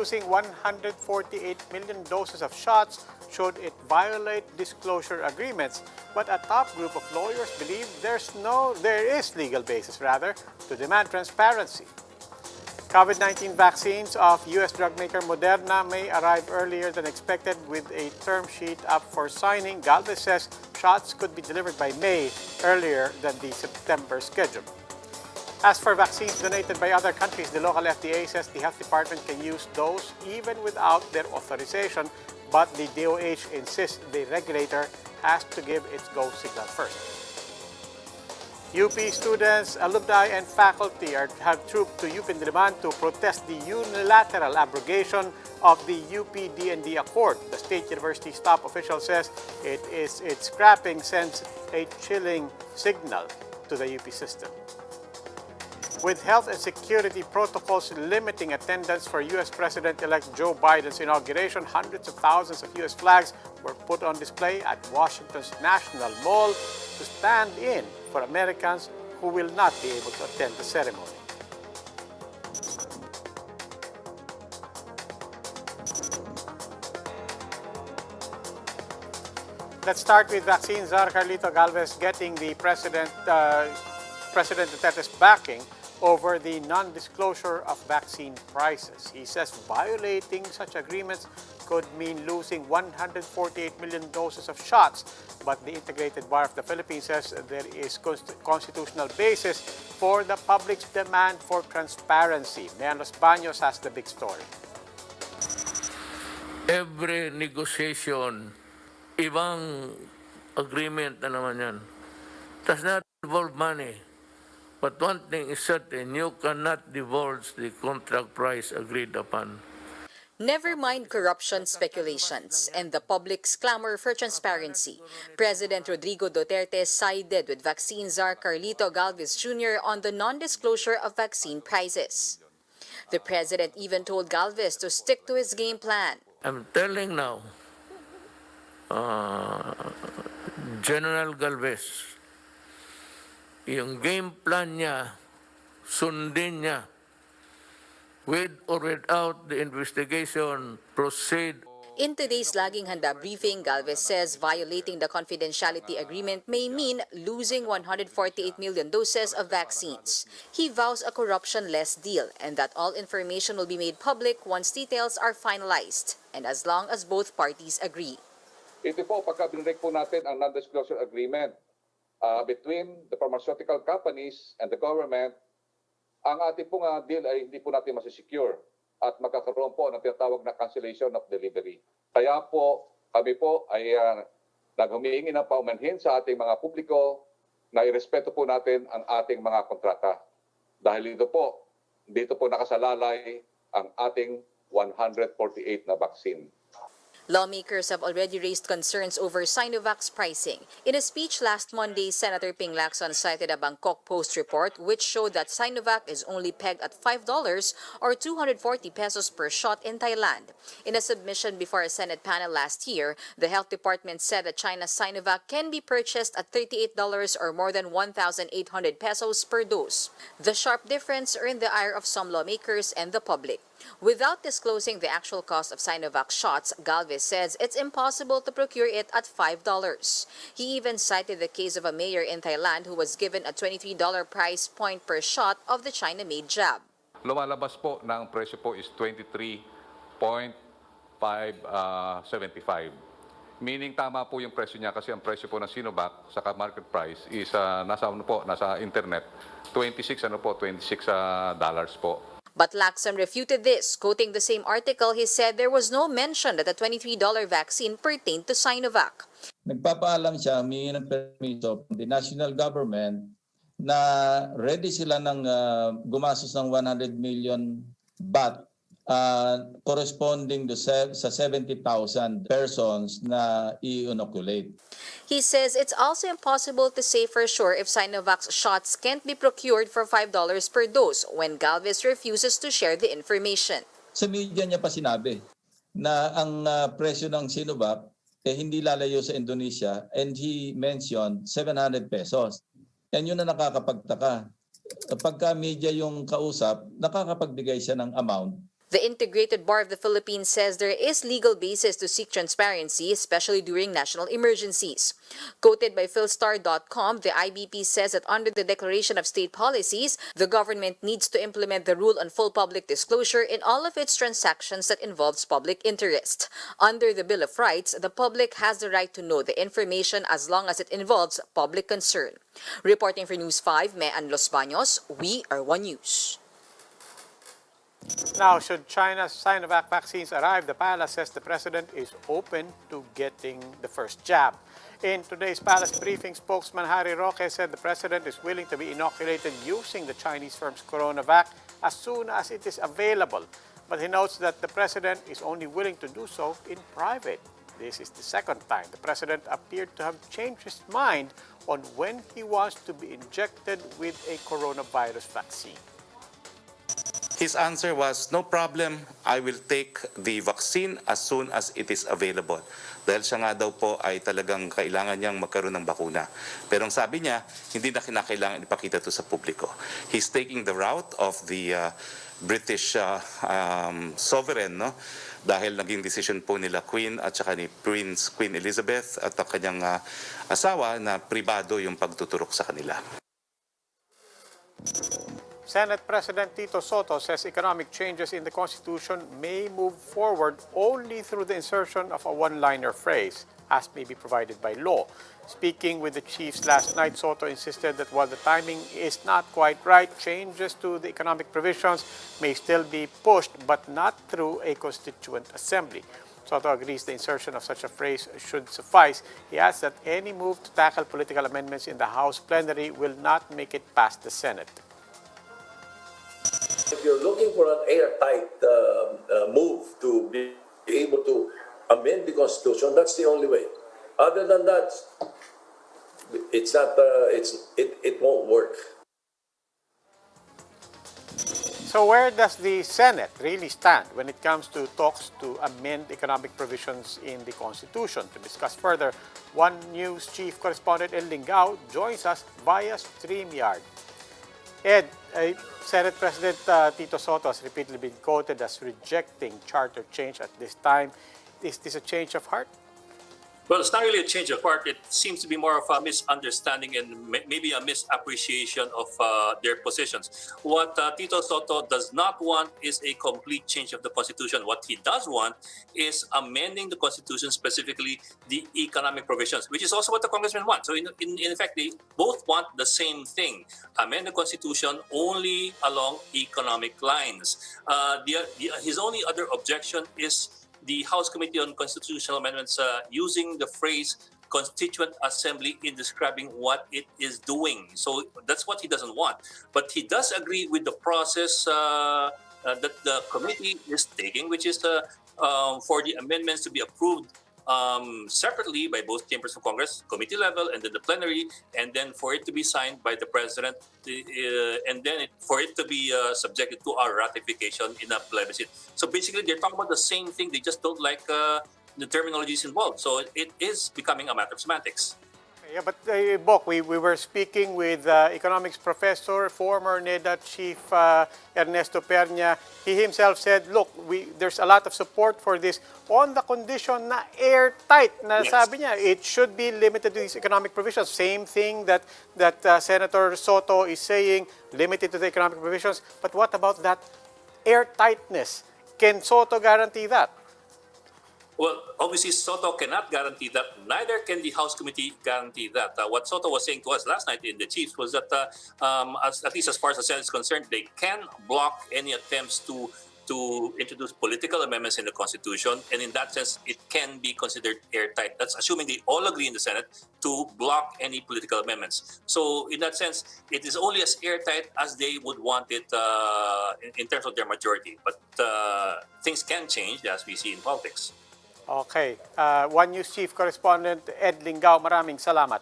losing 148 million doses of shots should it violate disclosure agreements. But a top group of lawyers believe there is legal basis to demand transparency. COVID-19 vaccines of U.S. drug maker Moderna may arrive earlier than expected with a term sheet up for signing. Galvez says shots could be delivered by May, earlier than the September schedule. As for vaccines donated by other countries, the local FDA says the health department can use those even without their authorization, but the DOH insists the regulator has to give its go signal first. UP students, alumni, and faculty have trooped to UP Diliman to protest the unilateral abrogation of the UP D&D Accord. The State University's top official says its scrapping sends a chilling signal to the UP system. With health and security protocols limiting attendance for U.S. President-elect Joe Biden's inauguration, hundreds of thousands of U.S. flags were put on display at Washington's National Mall to stand in for Americans who will not be able to attend the ceremony. Let's start with vaccine czar Carlito Galvez getting the President Duterte's backing over the non-disclosure of vaccine prices. He says violating such agreements could mean losing 148 million doses of shots, but the Integrated Bar of the Philippines says there is constitutional basis for the public's demand for transparency. Mayan Los Baños has the big story. Every negotiation, ibang agreement na naman yan. Does not involve money. But one thing is certain, you cannot divulge the contract price agreed upon. Never mind corruption speculations and the public's clamor for transparency. President Rodrigo Duterte sided with vaccine czar Carlito Galvez Jr. on the non-disclosure of vaccine prices. The president even told Galvez to stick to his game plan. I'm telling now, General Galvez, yung game plan niya, sundin niya. With or without the investigation, proceed. In today's Laging Handa briefing, Galvez says violating the confidentiality agreement may mean losing 148 million doses of vaccines. He vows a corruption-less deal and that all information will be made public once details are finalized and as long as both parties agree. Ito po, pagka binrek po natin ang non-disclosure agreement between the pharmaceutical companies and the government, ang ating pong deal ay hindi po natin masisecure at magkakaroon po ng tinatawag na cancellation of delivery. Kaya po, kami po ay naghumihingi ng paumanhin sa ating mga publiko na irespeto po natin ang ating mga kontrata. Dahil dito po nakasalalay ang ating 148 na vaccine. Lawmakers have already raised concerns over Sinovac's pricing. In a speech last Monday, Senator Ping Lacson cited a Bangkok Post report which showed that Sinovac is only pegged at $5 or 240 pesos per shot in Thailand. In a submission before a Senate panel last year, the Health Department said that China's Sinovac can be purchased at $38 or more than 1,800 pesos per dose. The sharp difference earned the ire of some lawmakers and the public. Without disclosing the actual cost of Sinovac shots, Galvez says it's impossible to procure it at $5. He even cited the case of a mayor in Thailand who was given a $23 price point per shot of the China-made jab. Lumalabas po na ang presyo po is 23.575. Meaning tama po yung presyo niya kasi ang presyo po ng Sinovac sa market price is nasa internet, $26 dollars po. But Lacson refuted this. Quoting the same article, he said there was no mention that the $23 vaccine pertained to Sinovac. Nagpapaalam siya, humingi ng permiso from the national government na ready sila ng gumastos ng 100 million baht corresponding to sa 70,000 persons na i-inoculate. He says it's also impossible to say for sure if Sinovac's shots can't be procured for $5 per dose when Galvez refuses to share the information. Sa media niya pa sinabi na ang presyo ng Sinovac hindi lalayo sa Indonesia and he mentioned 700 pesos. Yan yun na nakakapagtaka. Pagka media yung kausap, nakakapagbigay siya ng amount The Integrated Bar of the Philippines says there is legal basis to seek transparency, especially during national emergencies. Quoted by Philstar.com, the IBP says that under the Declaration of State Policies, the government needs to implement the rule on full public disclosure in all of its transactions that involves public interest. Under the Bill of Rights, the public has the right to know the information as long as it involves public concern. Reporting for News 5, Mean Los Baños, we are One News. Now, should China's Sinovac vaccines arrive, the palace says the president is open to getting the first jab. In today's palace briefing, spokesman Harry Roque said the president is willing to be inoculated using the Chinese firm's CoronaVac as soon as it is available. But he notes that the president is only willing to do so in private. This is the second time the president appeared to have changed his mind on when he wants to be injected with a coronavirus vaccine. His answer was, no problem, I will take the vaccine as soon as it is available. Dahil siya nga daw po ay talagang kailangan niyang magkaroon ng bakuna. Pero ang sabi niya, hindi na kinakailangan ipakita ito sa publiko. He's taking the route of the British sovereign, no? Dahil naging decision po nila Queen at saka ni Queen Elizabeth at ang kanyang asawa na pribado yung pagtuturok sa kanila. Senate President Tito Soto says economic changes in the Constitution may move forward only through the insertion of a one-liner phrase, as may be provided by law. Speaking with the chiefs last night, Soto insisted that while the timing is not quite right, changes to the economic provisions may still be pushed, but not through a constituent assembly. Soto agrees the insertion of such a phrase should suffice. He adds that any move to tackle political amendments in the House plenary will not make it past the Senate. If you're looking for an airtight move to be able to amend the Constitution, that's the only way. Other than that, it's not. It won't work. So where does the Senate really stand when it comes to talks to amend economic provisions in the Constitution? To discuss further, One News Chief Correspondent Ed Lingao joins us via StreamYard. Ed, Senate President Tito Soto has repeatedly been quoted as rejecting charter change at this time. Is this a change of heart? Well, it's not really a change of heart. It seems to be more of a misunderstanding and maybe a misappreciation of their positions. What Tito Soto does not want is a complete change of the Constitution. What he does want is amending the Constitution, specifically the economic provisions, which is also what the congressmen want. So in effect, they both want the same thing: amend the Constitution only along economic lines. His only other objection is the House Committee on Constitutional Amendments using the phrase Constituent Assembly in describing what it is doing. So that's what he doesn't want. But he does agree with the process that the committee is taking, which is for the amendments to be approved separately by both chambers of Congress, committee level, and then the plenary, and then for it to be signed by the president, and then for it to be subjected to our ratification in a plebiscite. So basically, they're talking about the same thing. They just don't like the terminologies involved. So it is becoming a matter of semantics. Yeah, but Bok, we were speaking with economics professor, former NEDA chief Ernesto Pernia. He himself said, look, there's a lot of support for this on the condition na airtight. Na Yes. Sabi niya, it should be limited to these economic provisions. Same thing that Senator Soto is saying, limited to the economic provisions. But what about that airtightness? Can Soto guarantee that? Well, obviously, Soto cannot guarantee that. Neither can the House Committee guarantee that. What Soto was saying to us last night in the Chiefs was that, at least as far as the Senate is concerned, they can block any attempts to introduce political amendments in the Constitution, and in that sense, it can be considered airtight. That's assuming they all agree in the Senate to block any political amendments. So in that sense, it is only as airtight as they would want it in terms of their majority. But things can change, as we see in politics. Okay. One News Chief Correspondent Ed Lingao, maraming salamat.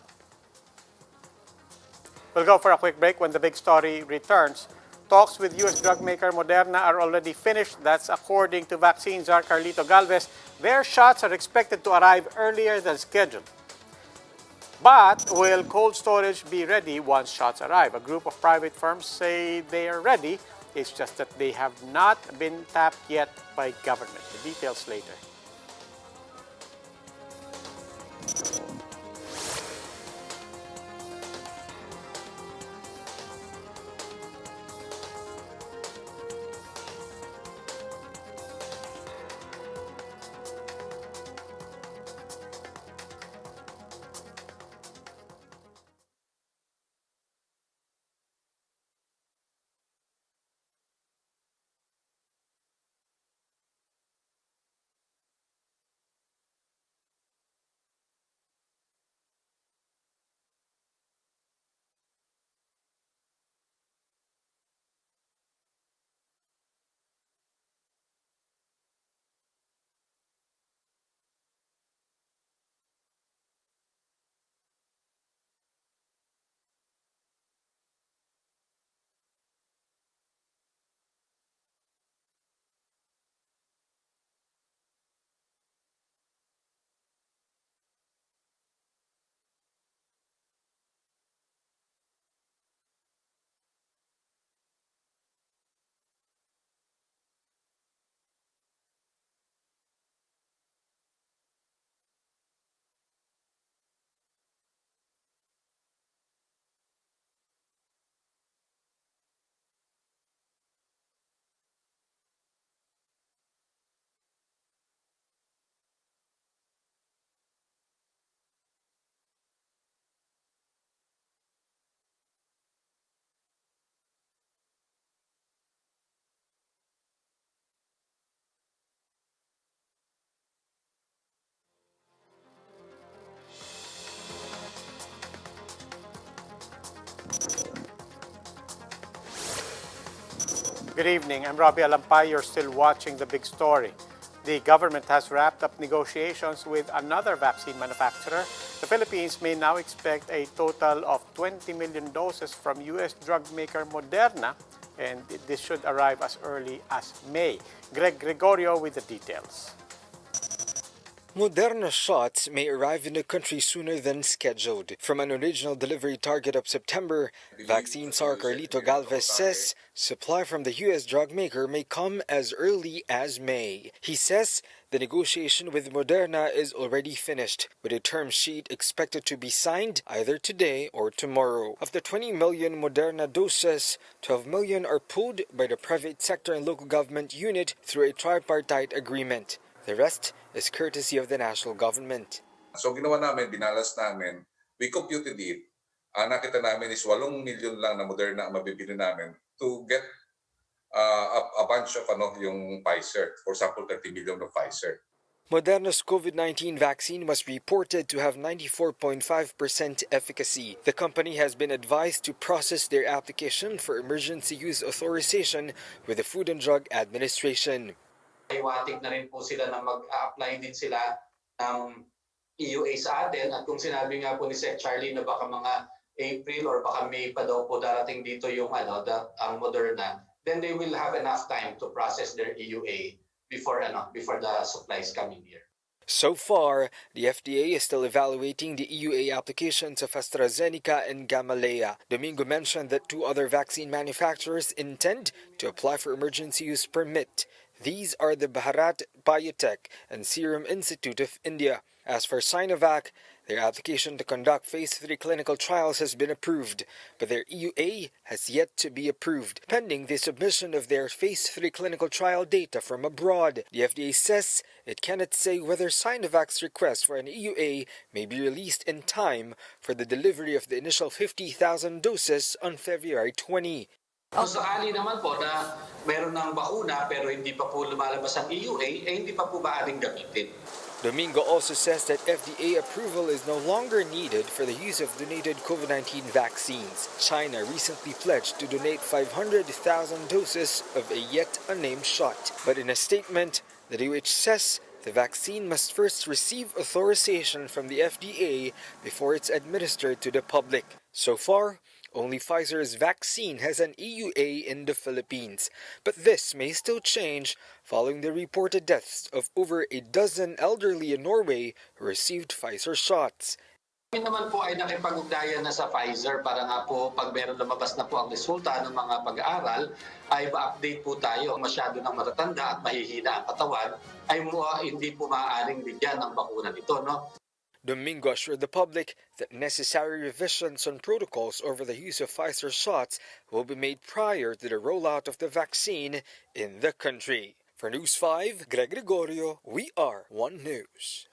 We'll go for a quick break. When the big story returns. Talks with U.S. drug maker Moderna are already finished. That's according to vaccine czar Carlito Galvez. Their shots are expected to arrive earlier than scheduled. But will cold storage be ready once shots arrive? A group of private firms say they are ready It's just that they have not been tapped yet by government. The details later. Good evening. I'm Robbie Alampay. You're still watching The Big Story. The government has wrapped up negotiations with another vaccine manufacturer. The Philippines may now expect a total of 20 million doses from U.S. drug maker Moderna, and this should arrive as early as May. Greg Gregorio with the details. Moderna shots may arrive in the country sooner than scheduled. From an original delivery target of September, vaccine czar Carlito Galvez says supply from the U.S. drug maker may come as early as May. He says the negotiation with Moderna is already finished, with a term sheet expected to be signed either today or tomorrow. Of the 20 million Moderna doses, 12 million are pooled by the private sector and local government unit through a tripartite agreement. The rest is courtesy of the national government. So ginawa namin, binalas namin, we computed it. Nakita namin is 8 million lang na Moderna ang mabibili namin to get a bunch of yung Pfizer. For example, 30 million of Pfizer. Moderna's COVID-19 vaccine was reported to have 94.5% efficacy. The company has been advised to process their application for emergency use authorization with the Food and Drug Administration. Iwatig na rin po sila na mag-a-apply din sila ng EUA sa atin, at kung sinabi nga po ni Sec. Charlie na baka mga April or baka May pa daw po darating dito yung Moderna, then they will have enough time to process their EUA before the supplies coming here. So far, the FDA is still evaluating the EUA applications of AstraZeneca and Gamaleya. Domingo mentioned that 2 other vaccine manufacturers intend to apply for emergency use permit. These are the Bharat Biotech and Serum Institute of India. As for Sinovac, their application to conduct Phase 3 clinical trials has been approved, but their EUA has yet to be approved, pending the submission of their Phase 3 clinical trial data from abroad. The FDA says it cannot say whether Sinovac's request for an EUA may be released in time for the delivery of the initial 50,000 doses on February 20. Kung sakali naman po na meron ng bakuna pero hindi pa po lumalabas ang EUA, hindi pa po maaaring gamitin. Domingo also says that FDA approval is no longer needed for the use of donated COVID-19 vaccines. China recently pledged to donate 500,000 doses of a yet unnamed shot. But in a statement, the DOH says the vaccine must first receive authorization from the FDA before it's administered to the public. So far, only Pfizer's vaccine has an EUA in the Philippines, but this may still change following the reported deaths of over a dozen elderly in Norway who received Pfizer shots. Kami naman po ay nakipag-ugnayan na sa Pfizer para nga po pag meron lumabas na po ang resulta ng mga pag-aaral ay ma-update po tayo. Masyado ng matatanda at mahihina ang katawan ay hindi po maaaring bigyan ng bakuna nito. No? Domingo assured the public that necessary revisions on protocols over the use of Pfizer shots will be made prior to the rollout of the vaccine in the country. For News 5, Greg Gregorio, we are One News.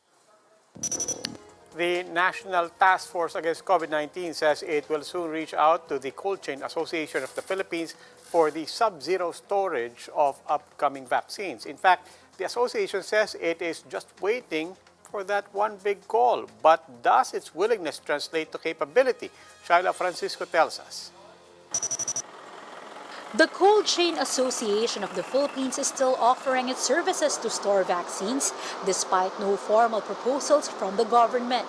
The National Task Force Against COVID-19 says it will soon reach out to the Cold Chain Association of the Philippines for the sub-zero storage of upcoming vaccines. In fact, the association says it is just waiting for that one big call. But does its willingness translate to capability? Shaila Francisco tells us. The Cold Chain Association of the Philippines is still offering its services to store vaccines despite no formal proposals from the government.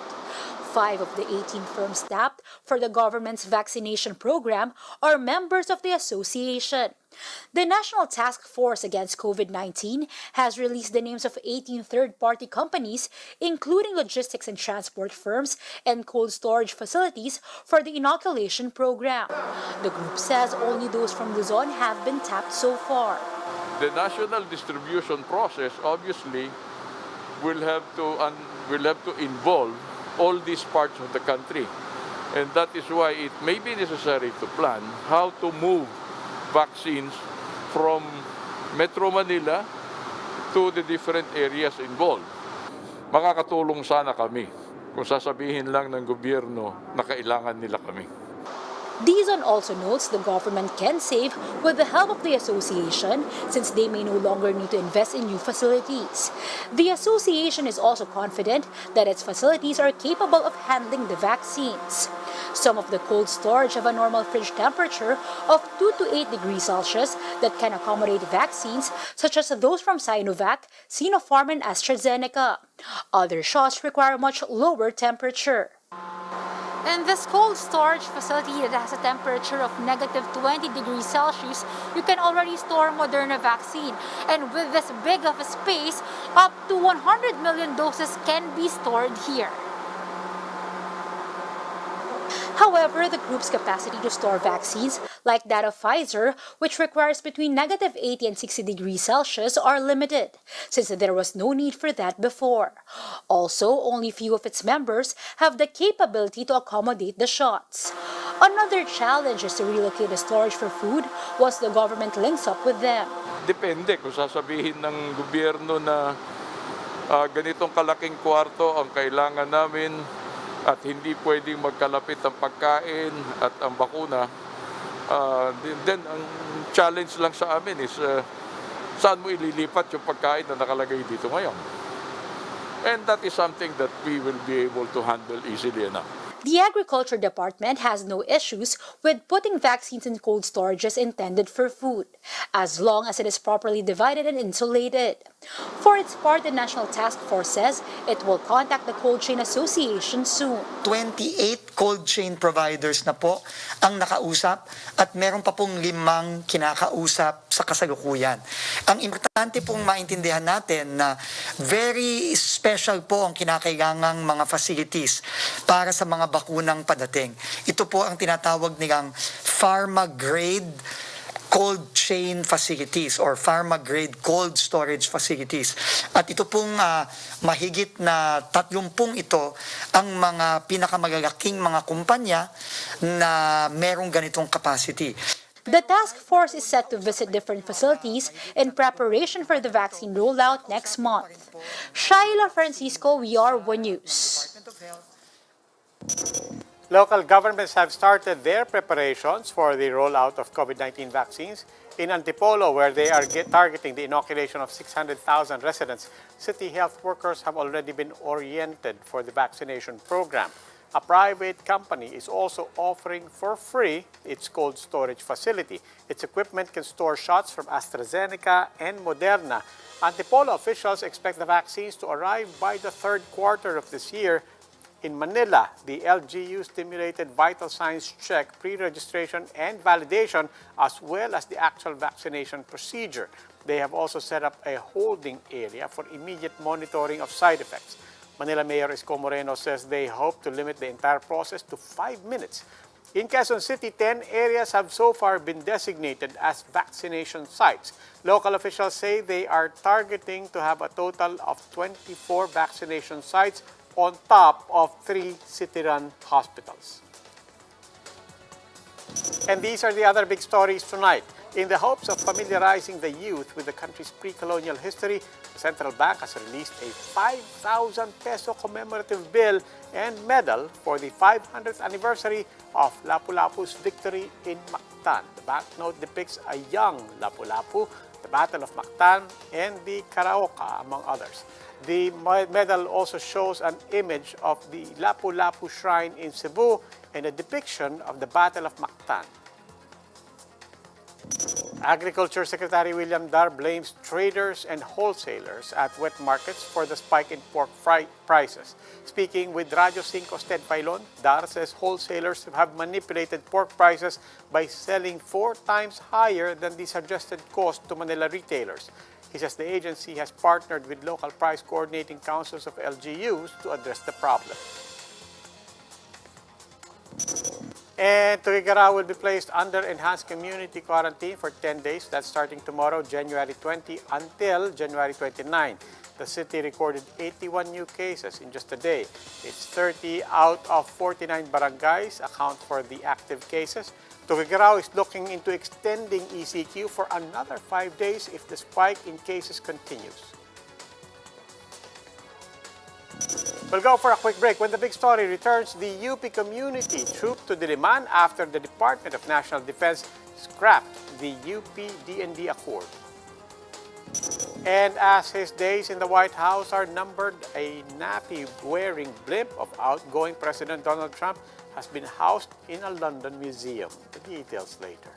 5 of the 18 firms tapped for the government's vaccination program are members of the association. The National Task Force Against COVID-19 has released the names of 18 third-party companies, including logistics and transport firms and cold storage facilities for the inoculation program. The group says only those from Luzon have been tapped so far. The national distribution process obviously will have to involve all these parts of the country. And that is why it may be necessary to plan how to move vaccines from Metro Manila to the different areas involved. Makakatulong sana kami kung sasabihin lang ng gobyerno na kailangan nila kami. Dizon also notes the government can save with the help of the association since they may no longer need to invest in new facilities. The association is also confident that its facilities are capable of handling the vaccines. Some of the cold storage have a normal fridge temperature of 2 to 8 degrees Celsius that can accommodate vaccines such as those from Sinovac, Sinopharm, and AstraZeneca. Other shots require much lower temperature. In this cold storage facility that has a temperature of negative 20 degrees Celsius, you can already store Moderna vaccine. And with this big of a space, up to 100 million doses can be stored here. However, the group's capacity to store vaccines, like that of Pfizer, which requires between negative 80 and 60 degrees Celsius, are limited, since there was no need for that before. Also, only few of its members have the capability to accommodate the shots. Another challenge is to relocate the storage for food once the government links up with them. Depende kung sasabihin ng gobyerno na ganitong kalaking kwarto ang kailangan namin at hindi pwedeng magkalapit ang pagkain at ang bakuna, then ang challenge lang sa amin is saan mo ililipat yung pagkain na nakalagay dito ngayon. And that is something that we will be able to handle easily enough. The Agriculture Department has no issues with putting vaccines in cold storages intended for food, as long as it is properly divided and insulated. For its part, the National Task Force says it will contact the Cold Chain Association soon. 28 cold chain providers na po ang nakausap at meron pa pong 5 kinakausap sa kasalukuyan. Ang importante pong maintindihan natin na very special po ang kinakailangang mga facilities para sa mga bakunang padating. Ito po ang tinatawag nilang pharma-grade cold chain facilities or pharma-grade cold storage facilities. At ito pong mahigit na 30 ito ang mga pinakamalalaking mga kumpanya na merong ganitong capacity. The task force is set to visit different facilities in preparation for the vaccine rollout next month. Shaila Francisco, we are One News. Local governments have started their preparations for the rollout of COVID-19 vaccines. In Antipolo, where they are targeting the inoculation of 600,000 residents, city health workers have already been oriented for the vaccination program. A private company is also offering for free its cold storage facility. Its equipment can store shots from AstraZeneca and Moderna. Antipolo officials expect the vaccines to arrive by the third quarter of this year. In Manila, the LGU stimulated vital signs check, pre-registration and validation, as well as the actual vaccination procedure. They have also set up a holding area for immediate monitoring of side effects. Manila Mayor Isko Moreno says they hope to limit the entire process to 5 minutes. In Quezon City, 10 areas have so far been designated as vaccination sites. Local officials say they are targeting to have a total of 24 vaccination sites on top of 3 city-run hospitals. And these are the other big stories tonight. In the hopes of familiarizing the youth with the country's pre-colonial history, the central bank has released a 5,000 peso commemorative bill and medal for the 500th anniversary of Lapu-Lapu's victory in Mactan. The banknote depicts a young Lapu-Lapu, the Battle of Mactan, and the Karaoka, among others. The medal also shows an image of the Lapu-Lapu shrine in Cebu and a depiction of the Battle of Mactan. Agriculture Secretary William Dar blames traders and wholesalers at wet markets for the spike in pork prices. Speaking with Radio 5 Ted Pailon, Dar says wholesalers have manipulated pork prices by selling 4 times higher than the suggested cost to Manila retailers. He says the agency has partnered with local price coordinating councils of LGUs to address the problem. And Tuguegarao will be placed under enhanced community quarantine for 10 days. That's starting tomorrow, January 20 until January 29. The city recorded 81 new cases in just a day. It's 30 out of 49 barangays account for the active cases. Tuguegarao is looking into extending ECQ for another 5 days if the spike in cases continues. We'll go for a quick break. When the big story returns, the UP community trooped to Diliman after the Department of National Defense scrapped the UP-DND Accord. And as his days in the White House are numbered, a nappy-wearing blimp of outgoing President Donald Trump has been housed in a London museum. The details later.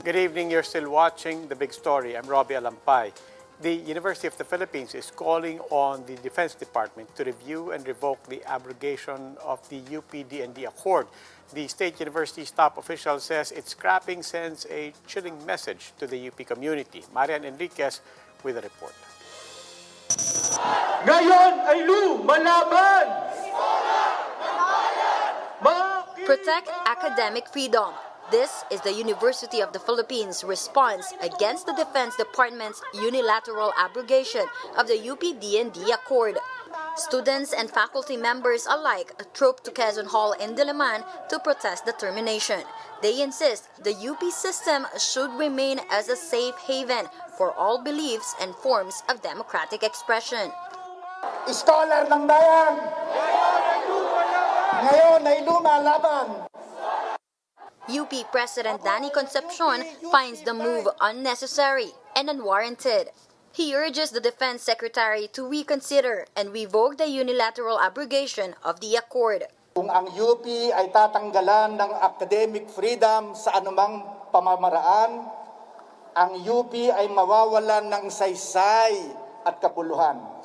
Good evening. You're still watching The Big Story. I'm Robbie Alampay. The University of the Philippines is calling on the Defense Department to review and revoke the abrogation of the UP-DND Accord. The State University's top official says its scrapping sends a chilling message to the UP community. Marian Enriquez with a report. Ngayon ay lumalaban! Protect academic freedom. This is the University of the Philippines' response against the Defense Department's unilateral abrogation of the UP-DND Accord. Students and faculty members alike trooped to Quezon Hall in Diliman to protest the termination. They insist the UP system should remain as a safe haven for all beliefs and forms of democratic expression. Scholar ng bayan! Ngayon ay lumalaban! UP President Danny Concepcion finds the move unnecessary and unwarranted. He urges the Defense Secretary to reconsider and revoke the unilateral abrogation of the accord. Kung ang UP ay tatanggalan ng academic freedom sa anumang pamamaraan, ang UP ay mawawalan ng saysay at kapuluhan.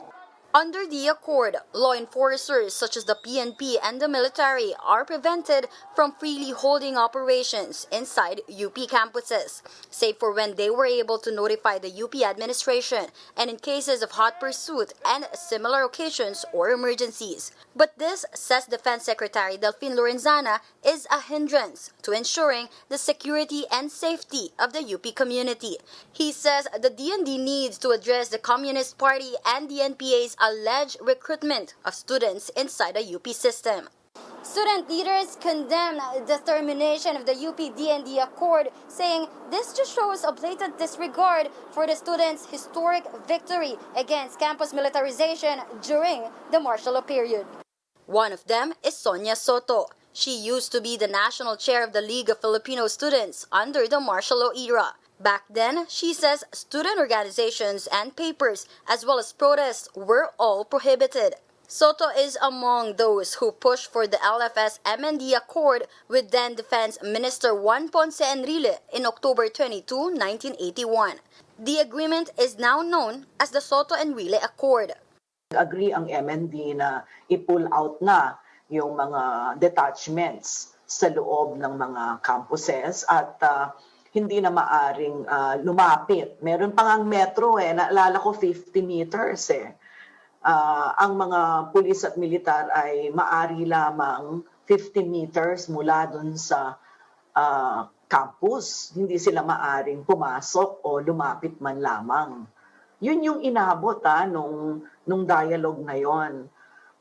Under the accord, law enforcers such as the PNP and the military are prevented from freely holding operations inside UP campuses, save for when they were able to notify the UP administration and in cases of hot pursuit and similar occasions or emergencies. But this, says Defense Secretary Delfin Lorenzana, is a hindrance to ensuring the security and safety of the UP community. He says the DND needs to address the Communist Party and the NPA's alleged recruitment of students inside the UP system. Student leaders condemn the termination of the UP-DND Accord, saying this just shows a blatant disregard for the students' historic victory against campus militarization during the martial law period. One of them is Sonia Soto. She used to be the national chair of the League of Filipino Students under the martial law era. Back then, she says student organizations and papers, as well as protests, were all prohibited. Soto is among those who pushed for the LFS-MND Accord with then Defense Minister Juan Ponce Enrile in October 22, 1981. The agreement is now known as the Soto-Enrile Accord. Agree ang MND na i-pull out na yung mga detachments sa loob ng mga campuses at hindi na maaring lumapit. Meron pang ang metro naalala ko 50 meters ang mga pulis at militar ay maari lamang 50 meters mula dun sa campus. Hindi sila maaring pumasok o lumapit man lamang. Yun yung inabot nung dialogue na yon.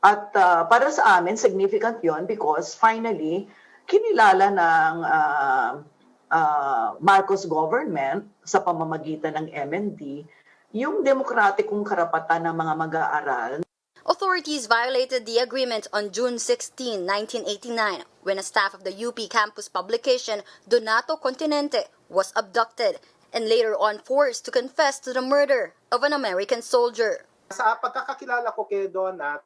At para sa amin, significant yon because finally, kinilala ng Marcos government sa pamamagitan ng MND yung demokratikong karapatan ng mga mag-aaral. Authorities violated the agreement on June 16, 1989, when a staff of the UP campus publication Donato Continente was abducted and later on forced to confess to the murder of an American soldier. Sa pagkakakilala ko kay Donat,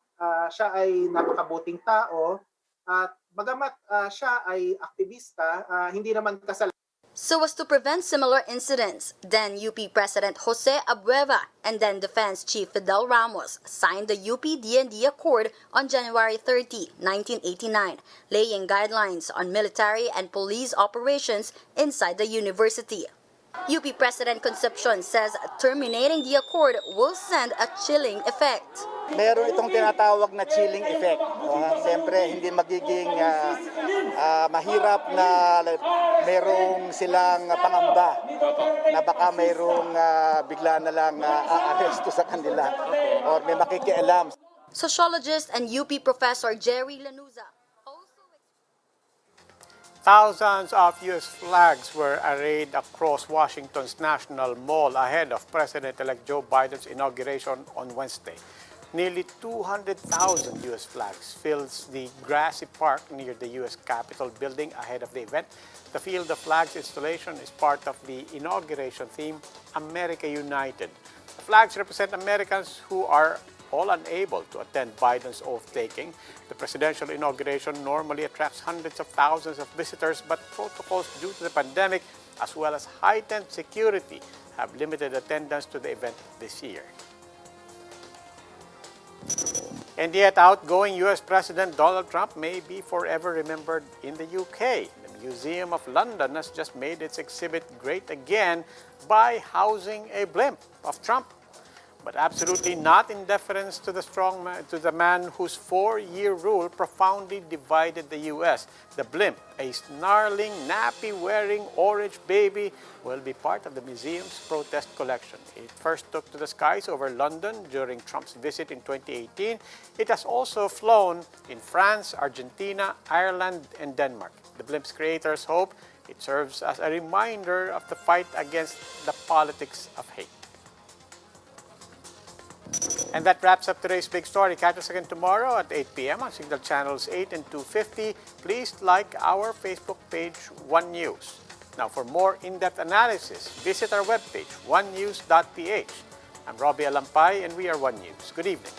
siya ay napakabuting tao at bagamat siya ay aktivista, hindi naman kasalanan. So as to prevent similar incidents, then UP President Jose Abueva and then Defense Chief Fidel Ramos signed the UP-DND Accord on January 30, 1989, laying guidelines on military and police operations inside the university. UP President Concepcion says terminating the accord will send a chilling effect. Meron itong tinatawag na chilling effect. Siyempre, hindi magiging mahirap na merong silang pangamba na baka mayroong bigla na lang aaresto sa kanila or may makikialam. Sociologist and UP Professor Jerry Lanuza. Thousands of U.S. flags were arrayed across Washington's National Mall ahead of President-elect Joe Biden's inauguration on Wednesday. Nearly 200,000 U.S. flags filled the grassy park near the U.S. Capitol building ahead of the event. The Field of Flags installation is part of the inauguration theme, America United. The flags represent Americans who are all unable to attend Biden's oath-taking. The presidential inauguration normally attracts hundreds of thousands of visitors, but protocols due to the pandemic, as well as heightened security, have limited attendance to the event this year. And yet, outgoing U.S. President Donald Trump may be forever remembered in the UK. The Museum of London has just made its exhibit great again by housing a blimp of Trump. but absolutely not in deference to the man whose 4-year rule profoundly divided the U.S. The blimp, a snarling, nappy-wearing orange baby, will be part of the museum's protest collection. It first took to the skies over London during Trump's visit in 2018. It has also flown in France, Argentina, Ireland, and Denmark. The blimp's creators hope it serves as a reminder of the fight against the politics of hate. And that wraps up today's big story. Catch us again tomorrow at 8 p.m. on Signal Channels 8 and 250. Please like our Facebook page, One News. Now, for more in-depth analysis, visit our webpage, onenews.ph. I'm Robbie Alampay, and we are One News. Good evening.